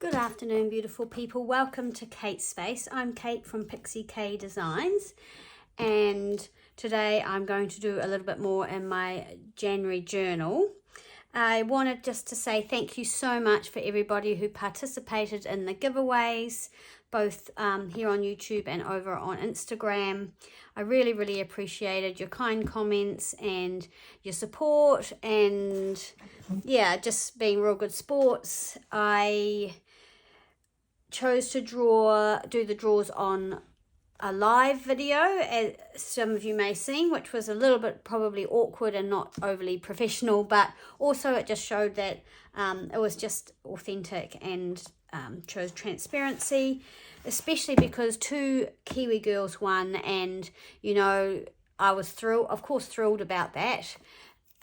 Good afternoon, beautiful people. Welcome to Kate's Space. I'm Kate from Pixie Designs, and today I'm going to do a little bit more in my January journal. I wanted just to say thank you so much for everybody who participated in the giveaways, both here on YouTube and over on Instagram. I really appreciated your kind comments and your support, and yeah, just being real good sports. I chose to do the draws on a live video, as some of you may have seen, which was a little bit probably awkward and not overly professional, but also it just showed that it was just authentic and chose transparency, especially because two Kiwi girls won, and you know, I was thrilled about that.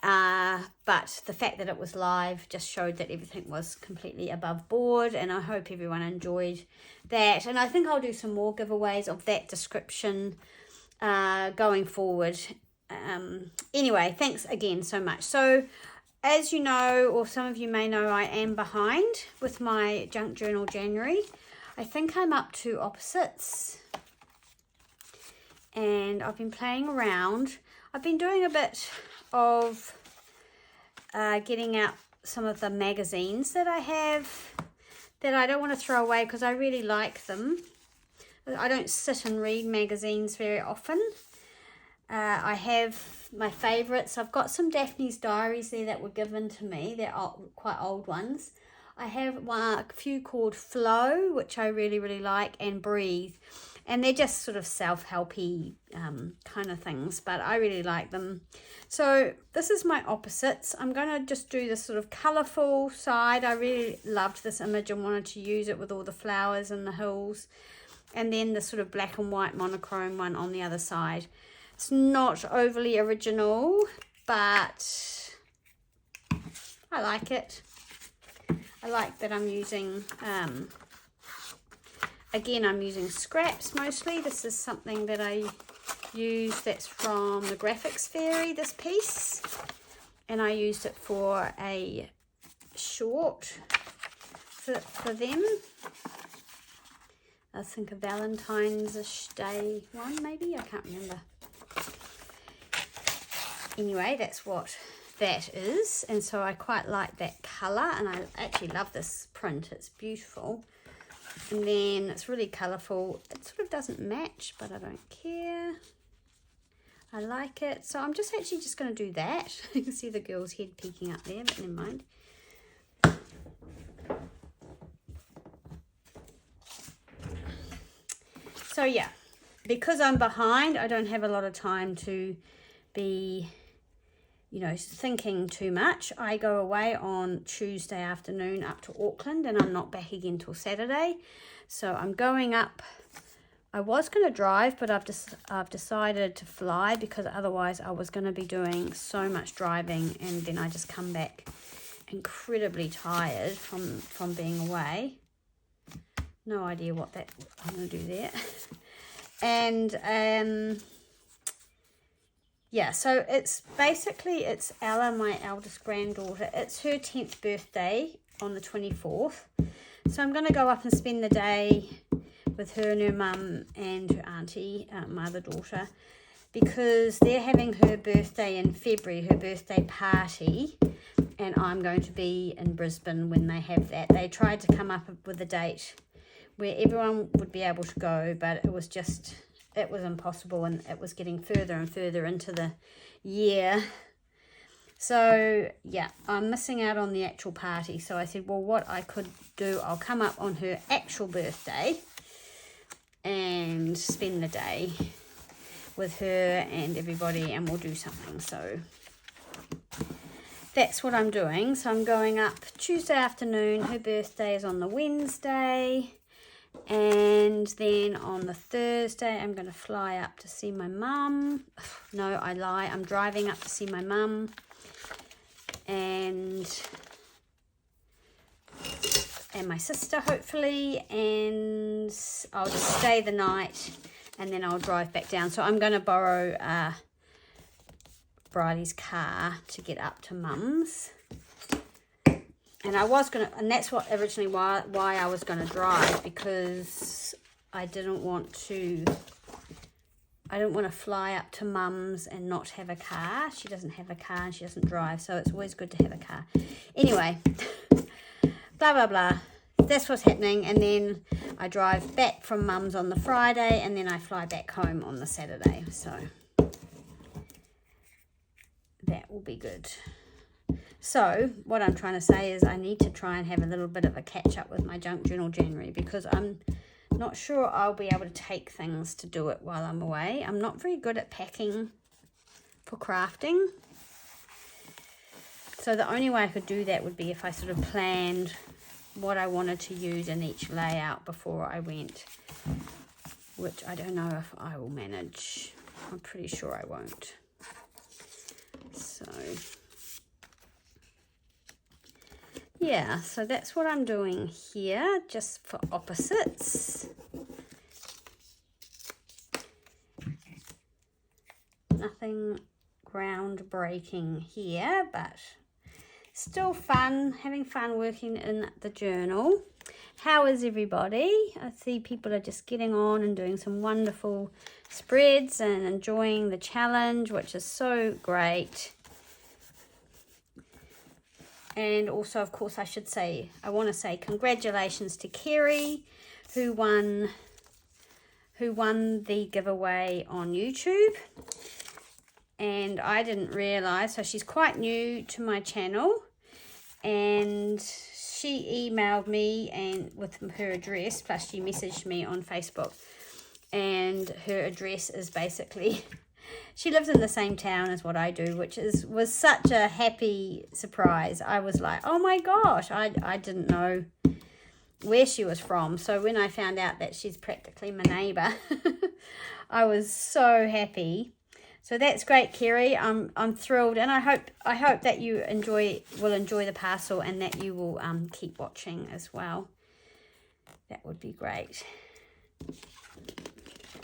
But the fact that it was live just showed that everything was completely above board, and I hope everyone enjoyed that. And I think I'll do some more giveaways of that description going forward. Anyway, thanks again so much. So as you know, or some of you may know, I am behind with my junk journal January. I think I'm up to opposites, and I've been playing around. I've been doing a bit of getting out some of the magazines that I have that I don't want to throw away because I really like them. I don't sit and read magazines very often. I have my favourites. I've got some Daphne's diaries there that were given to me. They're quite old ones. I have a few called Flow, which I really like, and Breathe. And they're just sort of self-helpy kind of things, but I really like them. So this is my opposites. I'm going to just do this sort of colourful side. I really loved this image and wanted to use it with all the flowers and the hills. And then the sort of black and white monochrome one on the other side. It's not overly original, but I like it. I like that I'm using... Again, I'm using scraps mostly. This is something that I use that's from the Graphics Fairy, this piece. And I used it for a short for them. I think a Valentine's Day one, maybe? I can't remember. Anyway, that's what that is. And so I quite like that colour. And I actually love this print. It's beautiful. And then it's really colourful. It sort of doesn't match, but I don't care. I like it. So I'm just going to do that. You can see the girl's head peeking up there, but never mind. So yeah, because I'm behind, I don't have a lot of time to be, you know, thinking too much. I go away on Tuesday afternoon up to Auckland, and I'm not back again till Saturday. So I'm going up. I was going to drive, but I've decided to fly, because otherwise I was going to be doing so much driving, and then I just come back incredibly tired from being away. No idea what that I'm going to do there. And yeah, so it's Ella, my eldest granddaughter. It's her 10th birthday on the 24th. So I'm going to go up and spend the day with her and her mum and her auntie, my other daughter, because they're having her birthday in February, her birthday party, and I'm going to be in Brisbane when they have that. They tried to come up with a date where everyone would be able to go, but it was impossible, and it was getting further and further into the year. So yeah, I'm missing out on the actual party. So I said, well, what I could do, I'll come up on her actual birthday and spend the day with her and everybody, and we'll do something. So that's what I'm doing. So I'm going up Tuesday afternoon. Her birthday is on the Wednesday. And then on the Thursday, I'm going to fly up to see my mum. No, I lie. I'm driving up to see my mum. And my sister, hopefully. And I'll just stay the night, and then I'll drive back down. So I'm going to borrow Bridie's car to get up to mum's. And I was gonna, and that's what originally why I was gonna drive, because I didn't want to fly up to Mum's and not have a car. She doesn't have a car and she doesn't drive, so it's always good to have a car. Anyway, blah blah blah. That's what's happening, and then I drive back from Mum's on the Friday, and then I fly back home on the Saturday. So that will be good. So what I'm trying to say is I need to try and have a little bit of a catch up with my junk journal January, because I'm not sure I'll be able to take things to do it while I'm away. I'm not very good at packing for crafting. So the only way I could do that would be if I sort of planned what I wanted to use in each layout before I went, which I don't know if I will manage. I'm pretty sure I won't. So yeah, so that's what I'm doing here, just for opposites. Nothing groundbreaking here, but still fun, having fun working in the journal. How is everybody? I see people are just getting on and doing some wonderful spreads and enjoying the challenge, which is so great. And also, of course, I want to say congratulations to Kerry, who won the giveaway on YouTube. And I didn't realise, so she's quite new to my channel, and she emailed me and with her address, plus she messaged me on Facebook, and her address is basically, she lives in the same town as what I do, which was such a happy surprise. I was like, oh my gosh, I didn't know where she was from. So when I found out that she's practically my neighbour, I was so happy. So that's great, Kerry. I'm thrilled, and I hope that you will enjoy the parcel, and that you will keep watching as well. That would be great.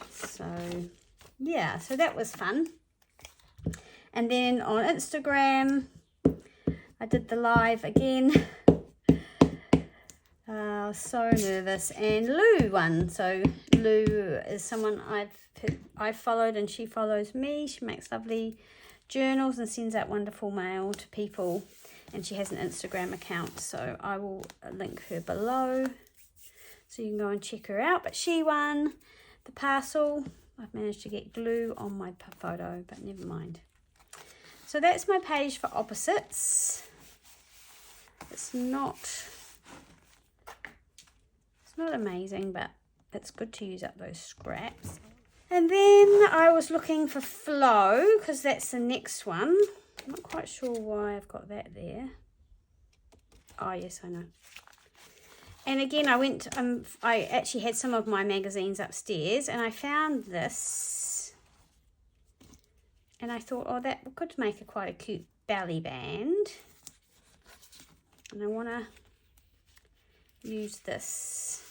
So yeah, so that was fun. And then on Instagram, I did the live again. I was so nervous, and Lou won. So Lou is someone I've followed, and she follows me. She makes lovely journals and sends out wonderful mail to people, and she has an Instagram account, so I will link her below so you can go and check her out. But she won the parcel. I've managed to get glue on my photo, but never mind. So that's my page for opposites. It's not amazing, but it's good to use up those scraps. And then I was looking for flow, because that's the next one. I'm not quite sure why I've got that there. Oh yes, I know. And again, I actually had some of my magazines upstairs, and I found this, and I thought, oh, that could make quite a cute belly band, and I want to use this.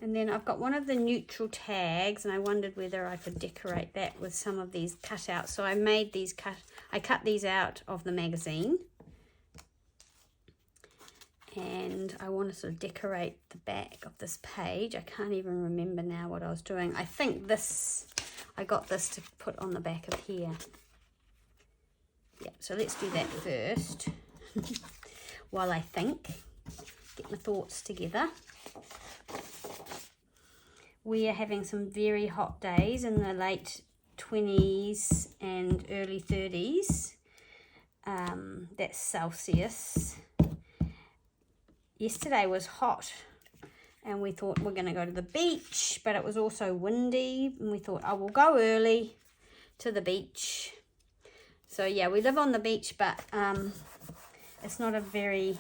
And then I've got one of the neutral tags, and I wondered whether I could decorate that with some of these cutouts. So I made these I cut these out of the magazine, and I want to sort of decorate the back of this page. I can't even remember now what I was doing. I think I got this to put on the back of here. Yeah, so let's do that first while I get my thoughts together. We are having some very hot days in the late 20s and early 30s. That's Celsius. Yesterday was hot, and we thought we're going to go to the beach, but it was also windy, and we thought, I will go early to the beach. So yeah, we live on the beach, but it's not a very...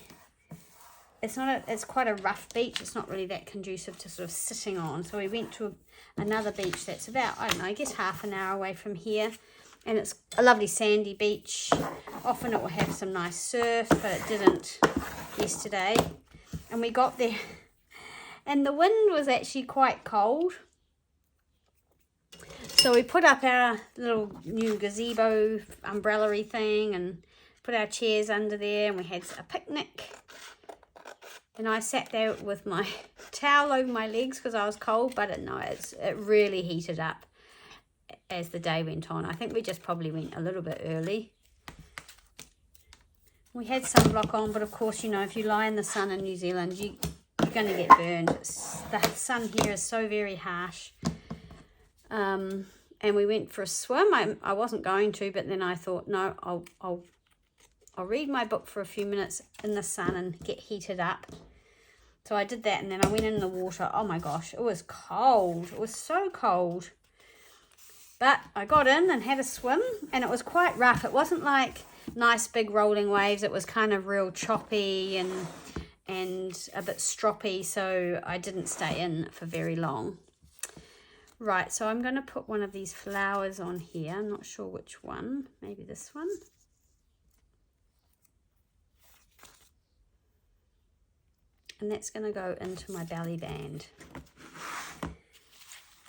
it's quite a rough beach. It's not really that conducive to sort of sitting on. So we went to another beach that's about, I don't know, I guess half an hour away from here. And it's a lovely sandy beach. Often it will have some nice surf, but it didn't yesterday. And we got there, and the wind was actually quite cold. So we put up our little new gazebo umbrella-y thing, and put our chairs under there and we had a picnic. And I sat there with my towel over my legs because I was cold, but it really heated up as the day went on. I think we just probably went a little bit early. We had sunblock on, but of course, you know, if you lie in the sun in New Zealand, you're going to get burned. The sun here is so very harsh. And we went for a swim. I wasn't going to, but then I thought, no, I'll read my book for a few minutes in the sun and get heated up. So I did that, and then I went in the water. Oh my gosh, it was cold. It was so cold. But I got in and had a swim, and it was quite rough. It wasn't like nice big rolling waves. It was kind of real choppy and a bit stroppy, so I didn't stay in for very long. Right, so I'm going to put one of these flowers on here. I'm not sure which one. Maybe this one. And that's going to go into my belly band.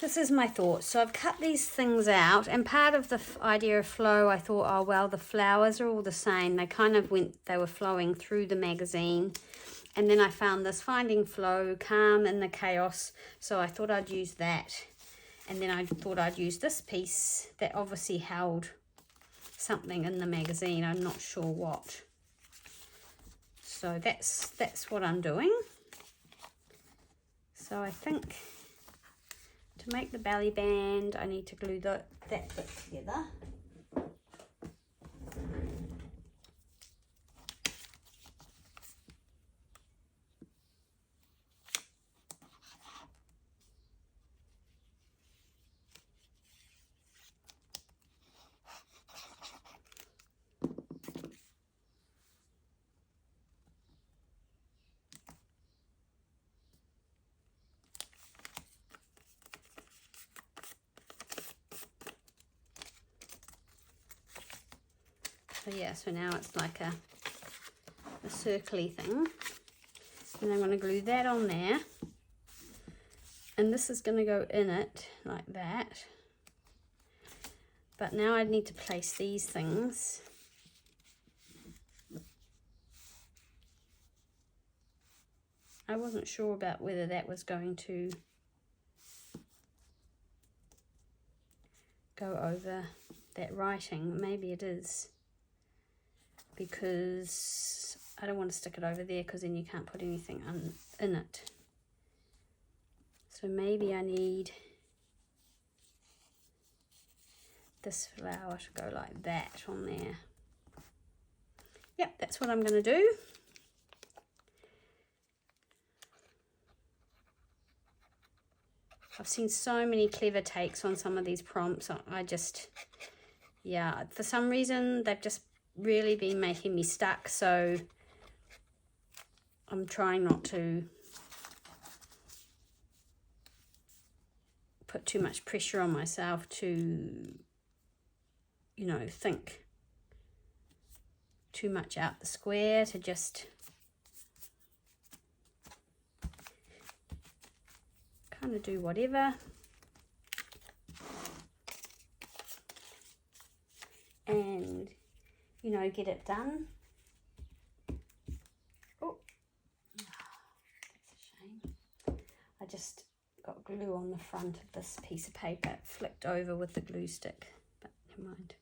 This is my thoughts. So I've cut these things out, and part of the idea of flow, I thought, oh well, the flowers are all the same. They were flowing through the magazine. And then I found this Finding Flow, Calm in the Chaos. So I thought I'd use that. And then I thought I'd use this piece that obviously held something in the magazine. I'm not sure what. So that's what I'm doing. So I think to make the belly band, I need to glue that bit together. So yeah, so now it's like a circly thing. And I'm going to glue that on there. And this is going to go in it like that. But now I need to place these things. I wasn't sure about whether that was going to go over that writing. Maybe it is. Because I don't want to stick it over there because then you can't put anything in it. So maybe I need this flower to go like that on there. Yep, that's what I'm going to do. I've seen so many clever takes on some of these prompts. Yeah, for some reason they've just really been making me stuck, so I'm trying not to put too much pressure on myself to, you know, think too much out the square, to just kind of do whatever. And you know, get it done. Oh, that's a shame. I just got glue on the front of this piece of paper. It flicked over with the glue stick, but never mind.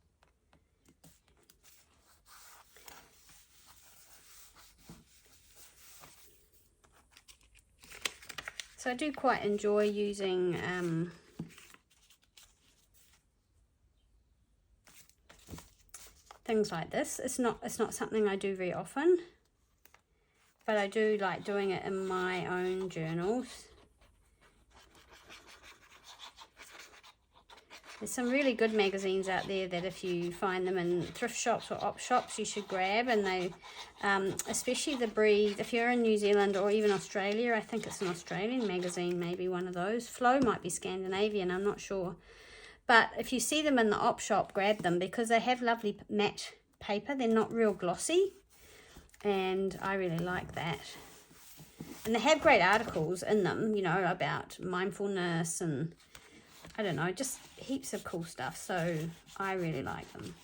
So I do quite enjoy using things like this. It's not something I do very often, but I do like doing it in my own journals. There's some really good magazines out there that if you find them in thrift shops or op shops, you should grab. And they, especially the Breathe, if you're in New Zealand or even Australia, I think it's an Australian magazine, maybe one of those. Flow might be Scandinavian, I'm not sure. But if you see them in the op shop, grab them because they have lovely matte paper. They're not real glossy, and I really like that. And they have great articles in them, you know, about mindfulness and I don't know, just heaps of cool stuff. So I really like them.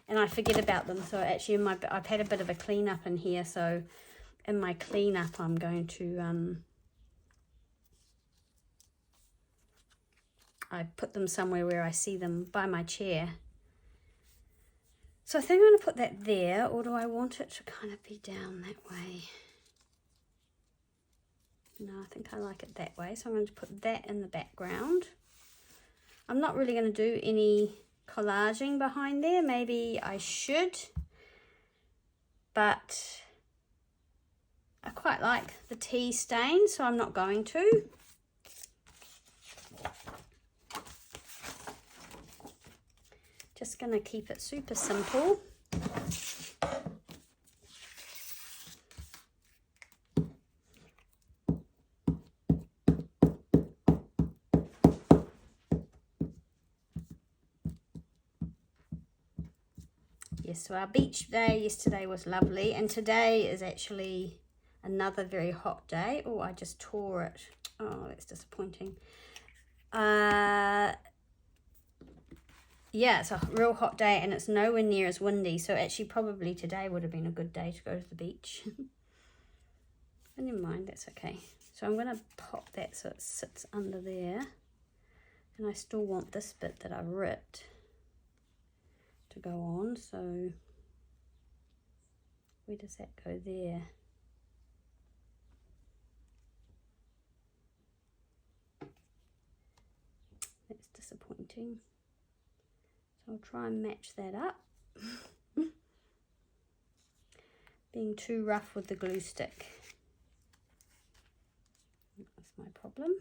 and I forget about them. So actually I've had a bit of a clean up in here, so in my clean up I'm going to I put them somewhere where I see them, by my chair. So I think I'm going to put that there, or do I want it to kind of be down that way? No, I think I like it that way, so I'm going to put that in the background. I'm not really going to do any collaging behind there. Maybe I should, but I quite like the tea stain, so I'm not going to. Just going to keep it super simple. Yes, so our beach day yesterday was lovely, and today is actually another very hot day. Oh, I just tore it. Oh, that's disappointing. Yeah, it's a real hot day and it's nowhere near as windy, so actually probably today would have been a good day to go to the beach. But never mind, that's okay. So I'm going to pop that so it sits under there, and I still want this bit that I ripped to go on, so where does that go? There. That's disappointing. So I'll try and match that up. Being too rough with the glue stick. That's my problem.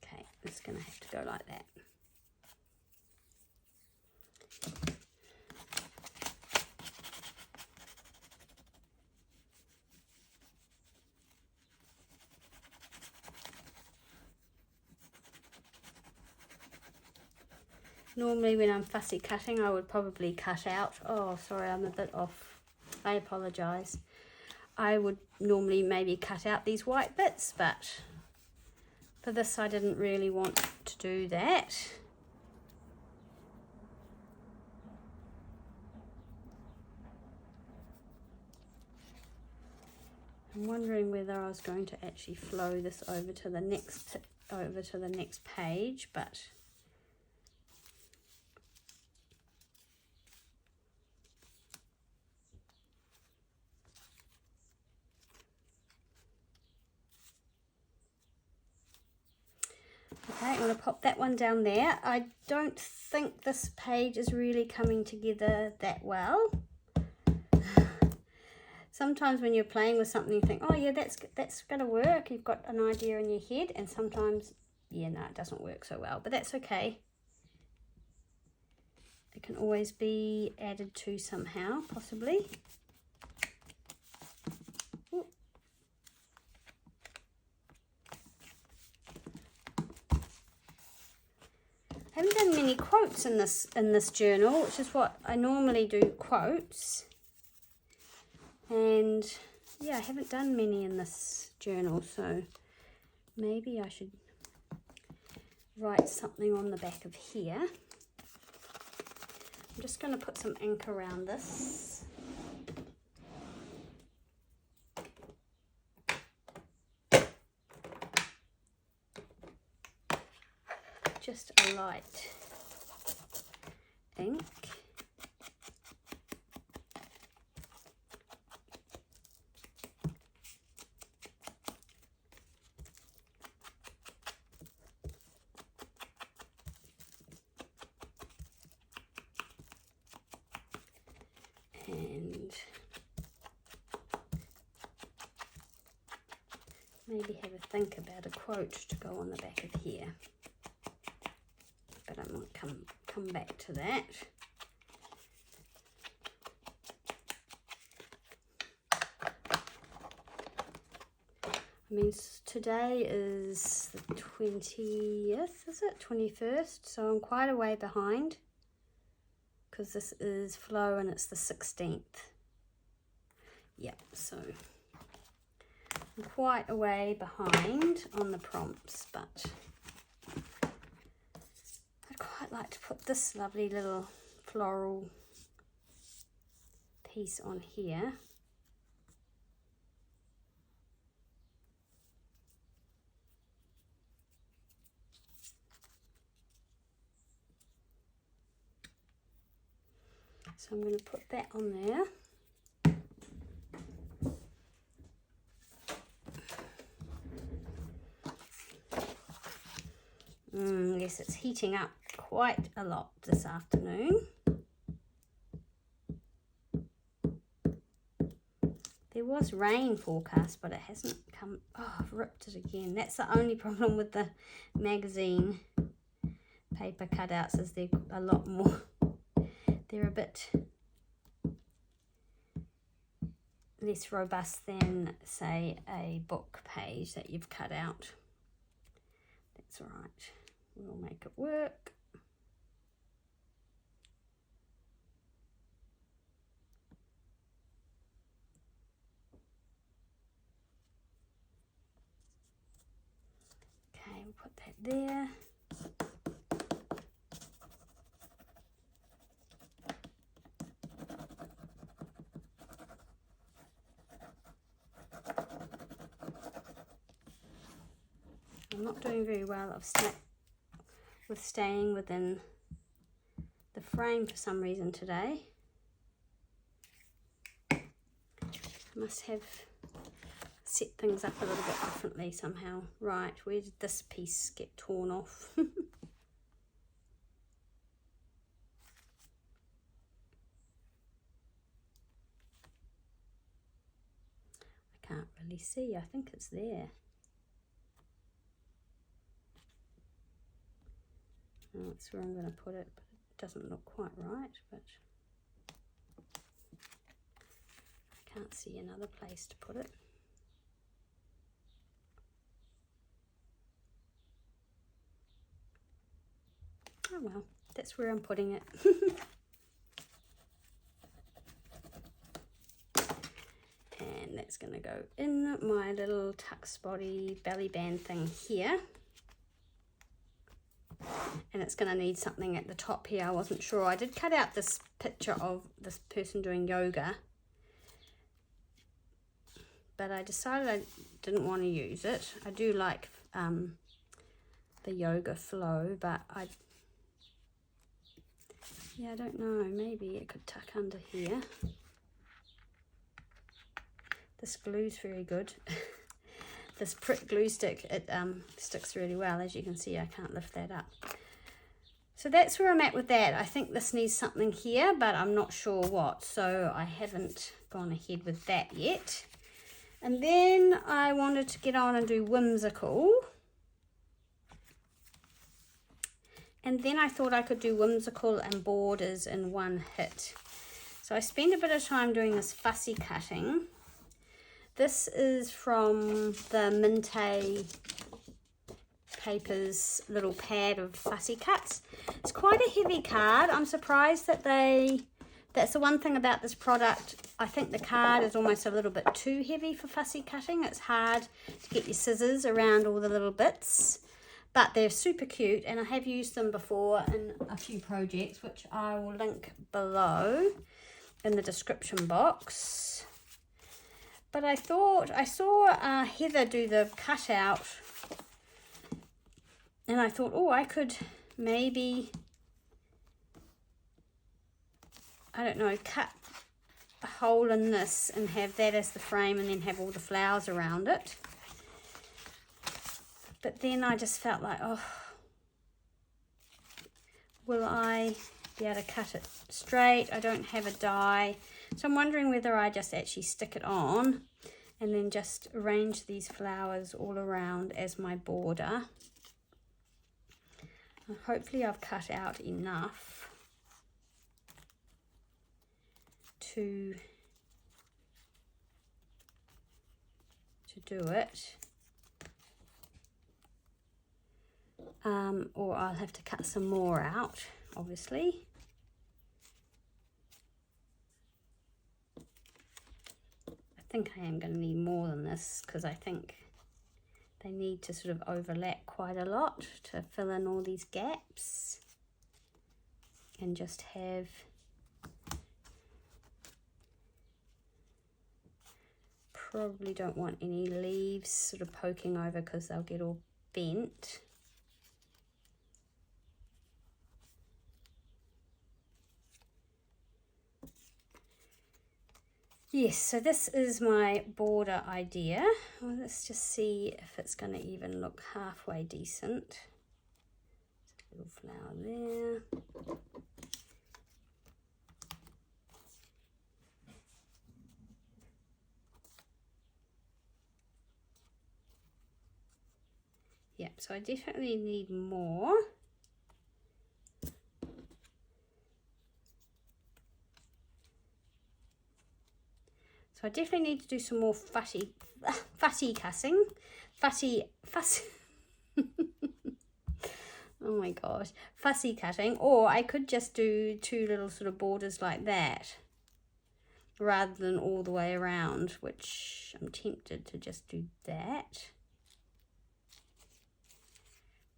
Okay, it's going to have to go like that. Normally when I'm fussy cutting, I would probably cut out. Oh, sorry, I'm a bit off. I apologise. I would normally maybe cut out these white bits, but for this I didn't really want to do that. I'm wondering whether I was going to actually flow this over to the next page, but okay, I'm going to pop that one down there. I don't think this page is really coming together that well. Sometimes when you're playing with something, you think, oh yeah, that's going to work. You've got an idea in your head, and sometimes, yeah, no, it doesn't work so well, but that's okay. It can always be added to somehow, possibly. Ooh. I haven't done many quotes in this journal, which is what I normally do, quotes. And yeah, I haven't done many in this journal, so maybe I should write something on the back of here. I'm just going to put some ink around this. Just a light ink. And maybe have a think about a quote to go on the back of here. But I might come back to that. I mean, today is the 20th, is it? 21st, so I'm quite a way behind, because this is flow and it's the 16th. Yep, so I'm quite a way behind on the prompts, but I'd quite like to put this lovely little floral piece on here. So I'm going to put that on there. Yes, it's heating up quite a lot this afternoon. There was rain forecast, but it hasn't come. Oh, I've ripped it again. That's the only problem with the magazine paper cutouts, is they're a lot more. They're a bit less robust than, say, a book page that you've cut out. That's all right. We'll make it work. Okay, we'll put that there. I'm not doing very well with staying within the frame for some reason today. I must have set things up a little bit differently somehow. Right, where did this piece get torn off? I can't really see. I think it's there. Oh, that's where I'm going to put it, but it doesn't look quite right, but I can't see another place to put it. Oh well, that's where I'm putting it. And that's going to go in my little tux body belly band thing here. And it's going to need something at the top here. I wasn't sure. I did cut out this picture of this person doing yoga, but I decided I didn't want to use it. I do like the yoga flow, but I don't know. Maybe it could tuck under here. This glue's very good. This prick glue stick, it sticks really well. As you can see, I can't lift that up. So that's where I'm at with that. I think this needs something here, but I'm not sure what. So I haven't gone ahead with that yet. And then I wanted to get on and do whimsical. And then I thought I could do whimsical and borders in one hit. So I spent a bit of time doing this fussy cutting. This is from the Minte Papers little pad of fussy cuts. It's quite a heavy card. I'm surprised that that's the one thing about this product. I think the card is almost a little bit too heavy for fussy cutting. It's hard to get your scissors around all the little bits, but they're super cute, and I have used them before in a few projects, which I will link below in the description box. But I thought, I saw Heather do the cutout, and I thought, oh, I could maybe, I don't know, cut a hole in this and have that as the frame and then have all the flowers around it. But then I just felt like, oh, will I be able to cut it straight? I don't have a die. So I'm wondering whether I just actually stick it on and then just arrange these flowers all around as my border. And hopefully I've cut out enough to do it. Or I'll have to cut some more out, obviously. I think I am going to need more than this, because I think they need to sort of overlap quite a lot to fill in all these gaps. and just have probably don't want any leaves sort of poking over because they'll get all bent. Yes, so this is my border idea. Well, let's just see if it's going to even look halfway decent. Little flower there. Yep, so I definitely need more. So I definitely need to do some more fussy cutting. Fussy. Oh my gosh, fussy cutting. Or I could just do two little sort of borders like that, rather than all the way around, which I'm tempted to just do that.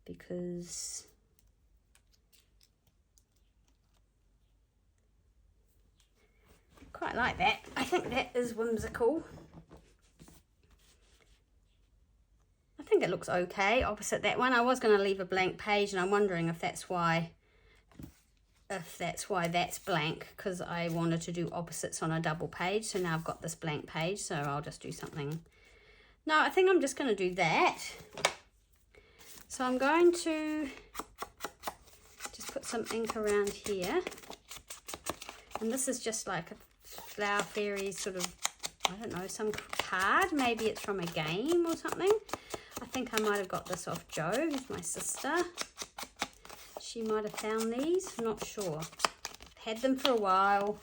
Because I quite like that. I think that is whimsical. I think it looks okay opposite that one. I was going to leave a blank page, and I'm wondering if that's why that's blank, because I wanted to do opposites on a double page. So now I've got this blank page, so I'll just do something. No, I think I'm just going to do that. So I'm going to just put some ink around here. And this is just like a Flower Fairy sort of, I don't know, some card. Maybe it's from a game or something. I think I might have got this off Jo, who's my sister. She might have found these, not sure. Had them for a while,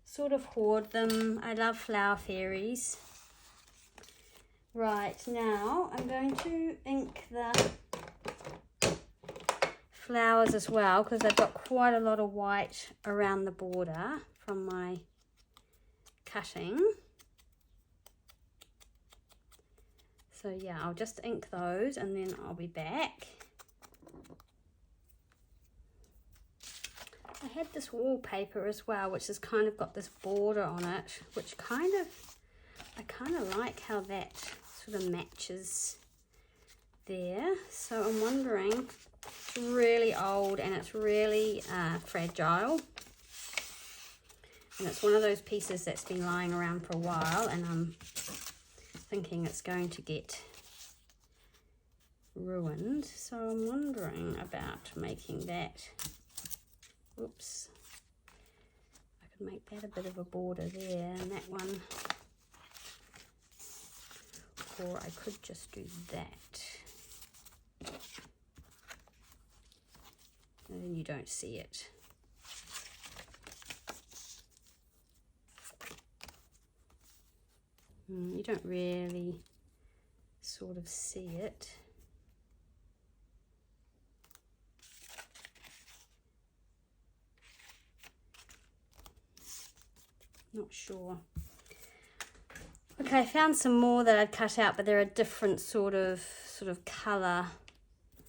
sort of hoard them. I love Flower Fairies. Right, now I'm going to ink the flowers as well, because I've got quite a lot of white around the border from my cutting. So yeah, I'll just ink those and then I'll be back. I had this wallpaper as well, which has kind of got this border on it, which I kind of like how that sort of matches there. So I'm wondering, it's really old and it's really fragile. And it's one of those pieces that's been lying around for a while, and I'm thinking it's going to get ruined. So I'm wondering about making that, oops, I could make that a bit of a border there, and that one, or I could just do that. And then you don't see it. You don't really sort of see it. Not sure. Okay, I found some more that I'd cut out, but they're a different sort of colour,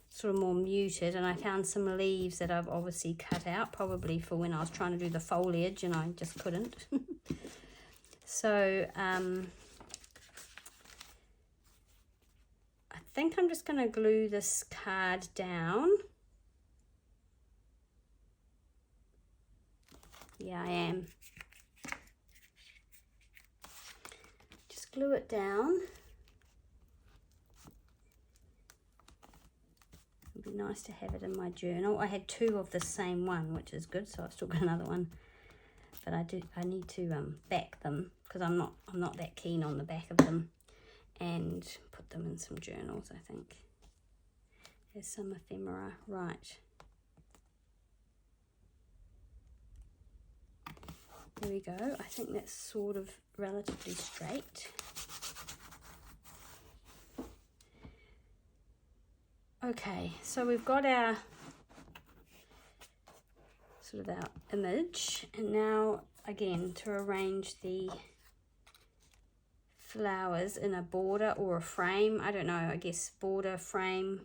sort of more muted, and I found some leaves that I've obviously cut out, probably for when I was trying to do the foliage and I just couldn't. So I think I'm just going to glue this card down. Yeah, I am. Just glue it down. It'd be nice to have it in my journal. I had two of the same one, which is good, so I've still got another one. But I need to back them, because I'm not that keen on the back of them, and put them in some journals, I think. There's some ephemera, right. There we go. I think that's sort of relatively straight. Okay, so we've got our sort of our image, and now again to arrange the flowers in a border or a frame. I don't know, I guess border, frame,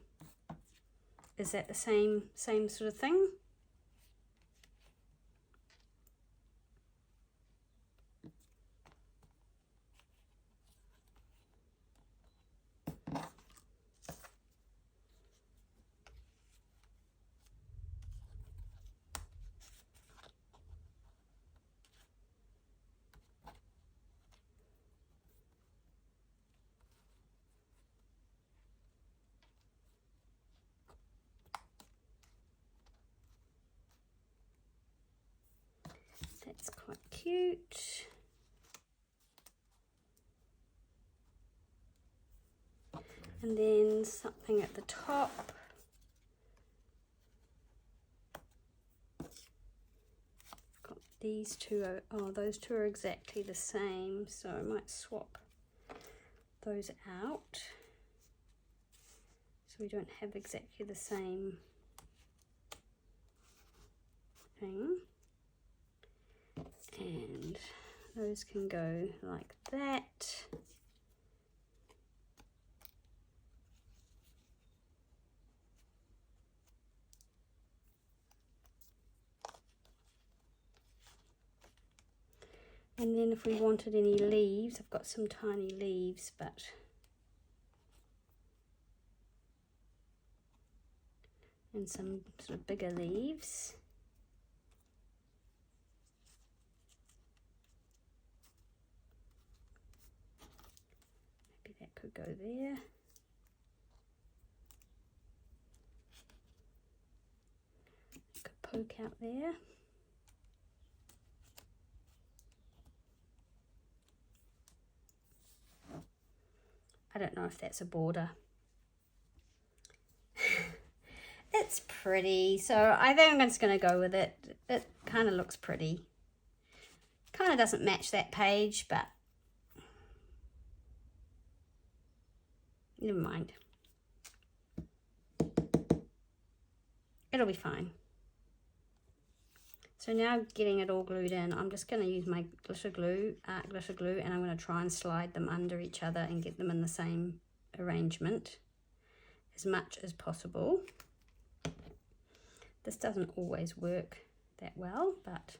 is that the same sort of thing? That's quite cute. And then something at the top. Got these two, oh, those two are exactly the same, so I might swap those out so we don't have exactly the same thing. And those can go like that. And then if we wanted any leaves, I've got some tiny leaves, but and some sort of bigger leaves. Maybe that could go there. Could poke out there. I don't know if that's a border. It's pretty, so I think I'm just going to go with it. It kind of looks pretty. Kind of doesn't match that page, but never mind. It'll be fine. So now getting it all glued in, I'm just going to use my glitter glue, and I'm going to try and slide them under each other and get them in the same arrangement as much as possible. This doesn't always work that well, but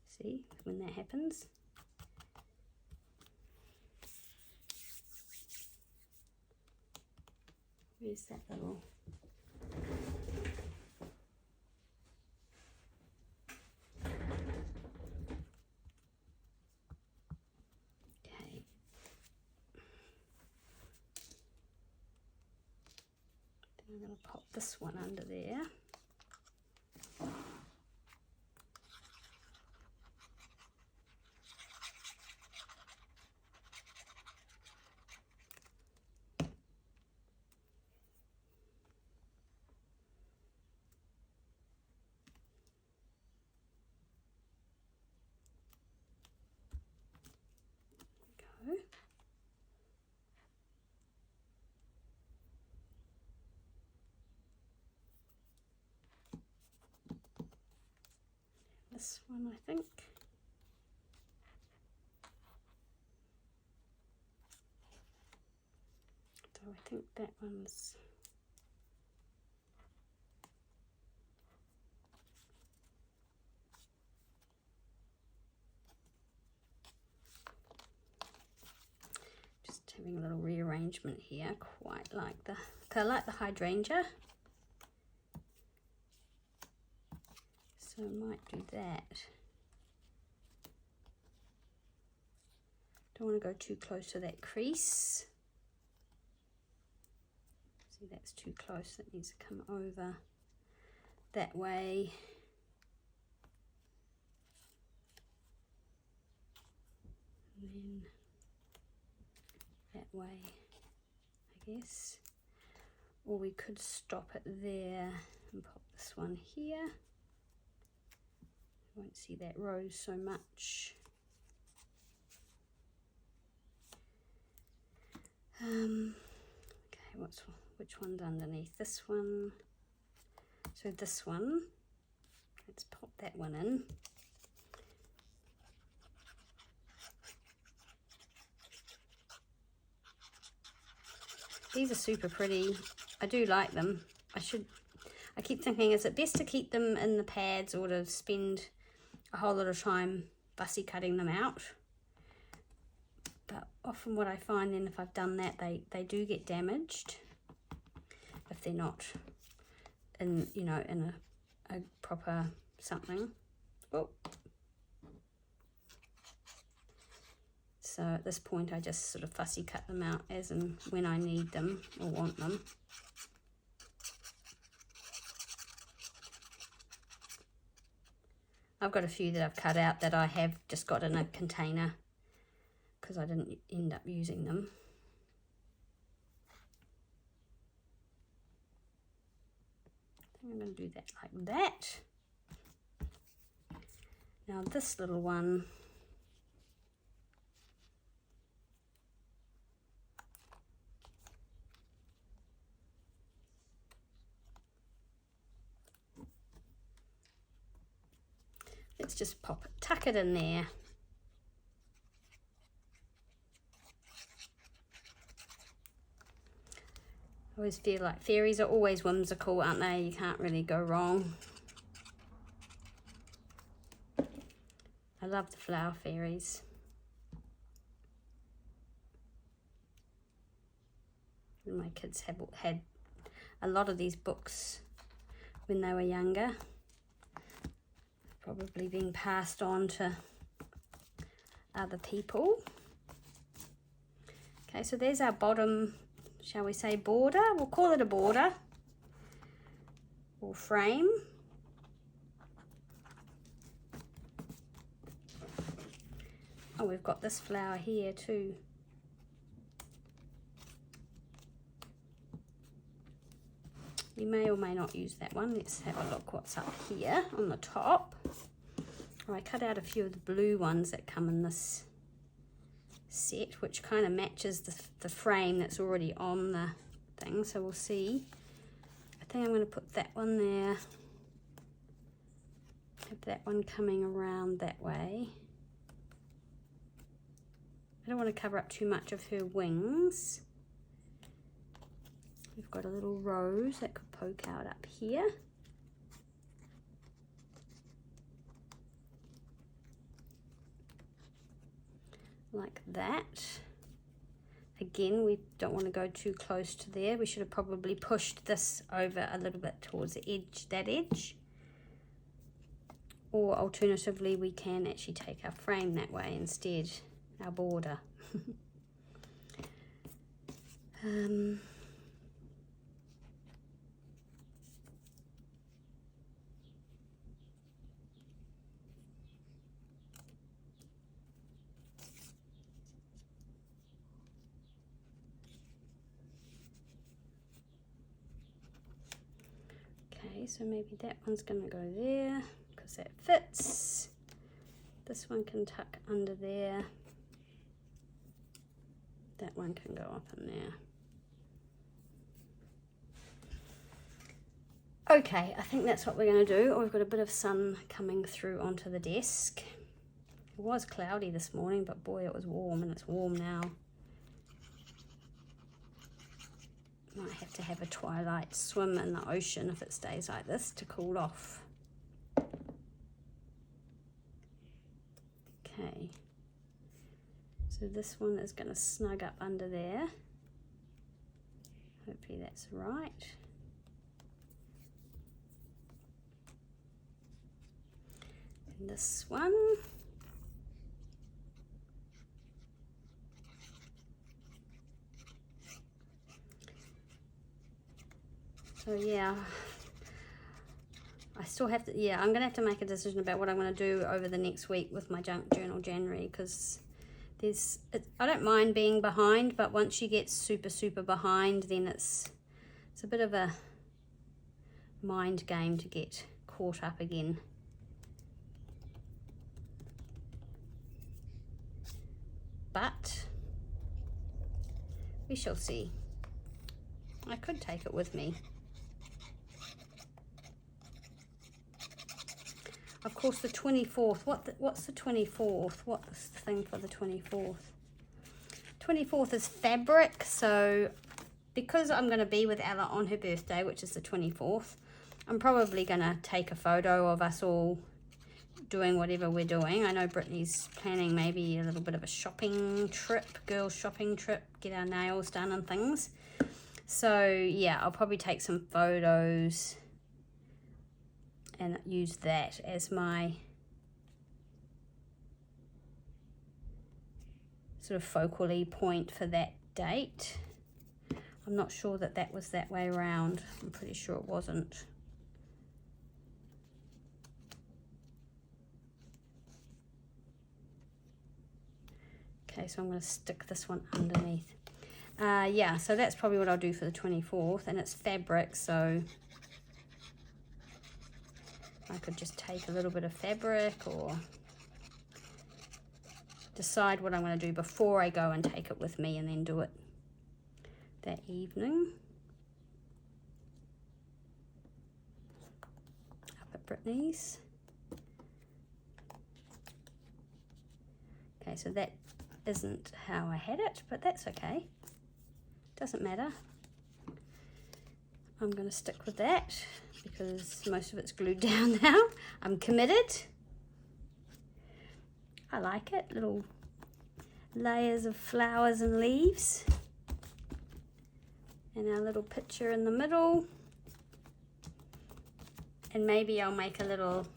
see when that happens. Where's that little... I'm going to pop this one under there. There we go. This one, I think. So I think that one's... Just having a little rearrangement here, quite like the... I like the hydrangea. So I might do that. Don't want to go too close to that crease. See, that's too close. That needs to come over that way. And then that way, I guess. Or we could stop it there and pop this one here. Won't see that rose so much. Okay, which one's underneath? This one. So this one. Let's pop that one in. These are super pretty. I do like them. I keep thinking, is it best to keep them in the pads or to spend a whole lot of time fussy cutting them out? But often what I find then, if I've done that, they do get damaged if they're not in, you know, in a proper something. Oh. So at this point I just sort of fussy cut them out as and when I need them or want them. I've got a few that I've cut out that I have just got in a container because I didn't end up using them. I think I'm going to do that like that. Now this little one, let's just pop it, tuck it in there. I always feel like fairies are always whimsical, aren't they? You can't really go wrong. I love the flower fairies. My kids have had a lot of these books when they were younger. Probably being passed on to other people. Okay, so there's our bottom, shall we say, border? We'll call it a border or frame. Oh, we've got this flower here too. We may or may not use that one. Let's have a look what's up here on the top. Oh, I cut out a few of the blue ones that come in this set, which kind of matches the frame that's already on the thing. So we'll see. I think I'm going to put that one there. Have that one coming around that way. I don't want to cover up too much of her wings. We've got a little rose that could poke out up here. Like that. Again, we don't want to go too close to there. We should have probably pushed this over a little bit towards the edge, that edge. Or alternatively, we can actually take our frame that way instead, our border. Okay, so maybe that one's going to go there because that fits. This one can tuck under there. That one can go up in there. Okay, I think that's what we're going to do. Oh, we've got a bit of sun coming through onto the desk. It was cloudy this morning, but boy, it was warm, and it's warm now. Might have to have a twilight swim in the ocean if it stays like this to cool off. Okay. So this one is going to snug up under there. Hopefully that's right. And this one. So yeah, I still have to, I'm going to have to make a decision about what I'm going to do over the next week with my junk journal January, because I don't mind being behind, but once you get super behind, then it's a bit of a mind game to get caught up again. But we shall see. I could take it with me. Of course, the 24th. What's the 24th? What's the thing for the 24th? 24th is fabric. So because I'm going to be with Ella on her birthday, which is the 24th, I'm probably going to take a photo of us all doing whatever we're doing. I know Brittany's planning maybe a little bit of a shopping trip, girls shopping trip, get our nails done and things. So yeah, I'll probably take some photos and use that as my sort of focally point for that date. I'm not sure that was that way around. I'm pretty sure it wasn't. Okay, so I'm going to stick this one underneath. Yeah, so that's probably what I'll do for the 24th, and it's fabric, so I could just take a little bit of fabric or decide what I'm going to do before I go and take it with me and then do it that evening. Up at Brittany's. Okay, so that isn't how I had it, but that's okay. Doesn't matter. I'm going to stick with that because most of it's glued down now. I'm committed. I like it. Little layers of flowers and leaves. And our little picture in the middle. And maybe I'll make a little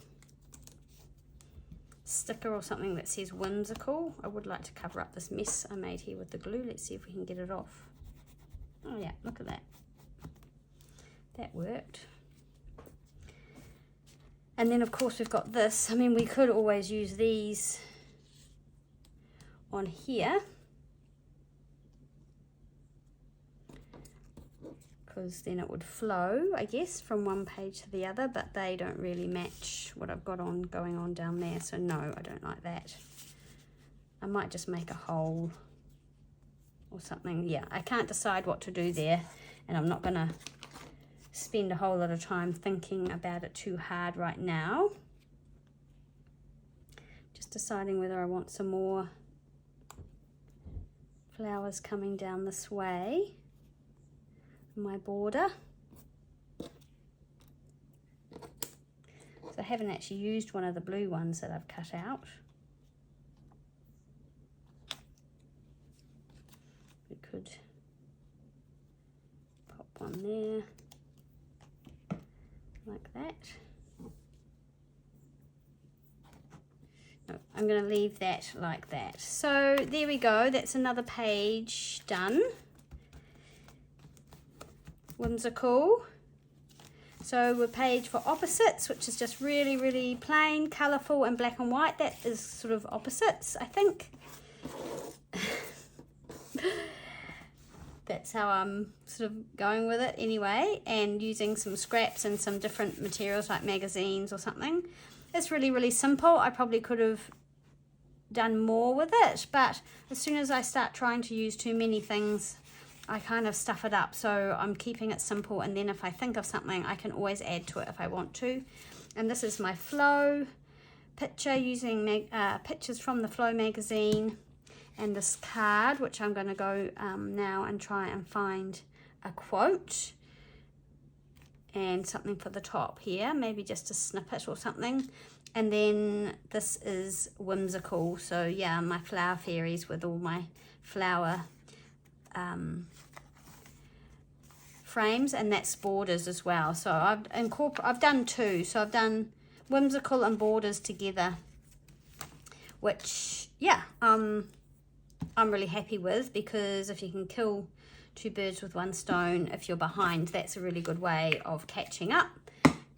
sticker or something that says whimsical. I would like to cover up this mess I made here with the glue. Let's see if we can get it off. Oh yeah, look at that. That worked. And then of course we've got this. I mean, we could always use these on here because then it would flow, I guess, from one page to the other, but they don't really match what I've got on going on down there, so no, I don't like that. I might just make a hole or something. Yeah, I can't decide what to do there, and I'm not gonna spend a whole lot of time thinking about it too hard right now. Just deciding whether I want some more flowers coming down this way, my border. So I haven't actually used one of the blue ones that I've cut out. We could pop one there, like that. No, I'm going to leave that like that. So there we go, that's another page done. Whimsical. So we're page for opposites, which is just really, really plain, colourful and black and white. That is sort of opposites, I think. That's how I'm sort of going with it anyway, and using some scraps and some different materials like magazines or something. It's really, really simple. I probably could have done more with it, but as soon as I start trying to use too many things, I kind of stuff it up. So I'm keeping it simple, and then if I think of something, I can always add to it if I want to. And this is my Flow picture using pictures from the Flow magazine, and this card, which I'm going to go now and try and find a quote and something for the top here, maybe just a snippet or something. And then this is whimsical, so yeah, my flower fairies with all my flower frames, and that's borders as well. So I've done two, so I've done whimsical and borders together, which yeah, I'm really happy with, because if you can kill two birds with one stone if you're behind, that's a really good way of catching up.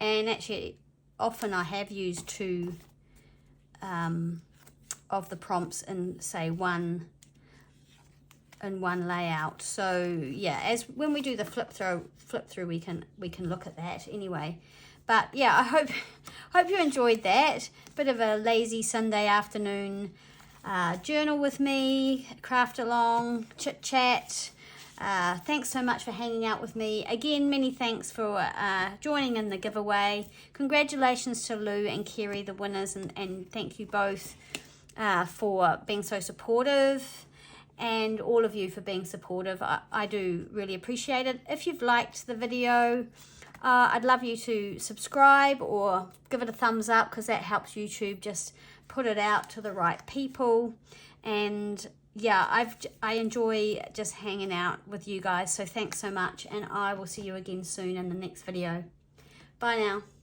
And actually often I have used two of the prompts in say one layout. So yeah, as when we do the flip through we can look at that anyway. But yeah, I hope you enjoyed that. Bit of a lazy Sunday afternoon journal with me, craft along, chit chat. Thanks so much for hanging out with me. Again, many thanks for joining in the giveaway. Congratulations to Lou and Kerry, the winners, and thank you both for being so supportive, and all of you for being supportive. I do really appreciate it. If you've liked the video, I'd love you to subscribe or give it a thumbs up, because that helps YouTube just put it out to the right people. And yeah, I enjoy just hanging out with you guys, so thanks so much, and I will see you again soon in the next video. Bye now.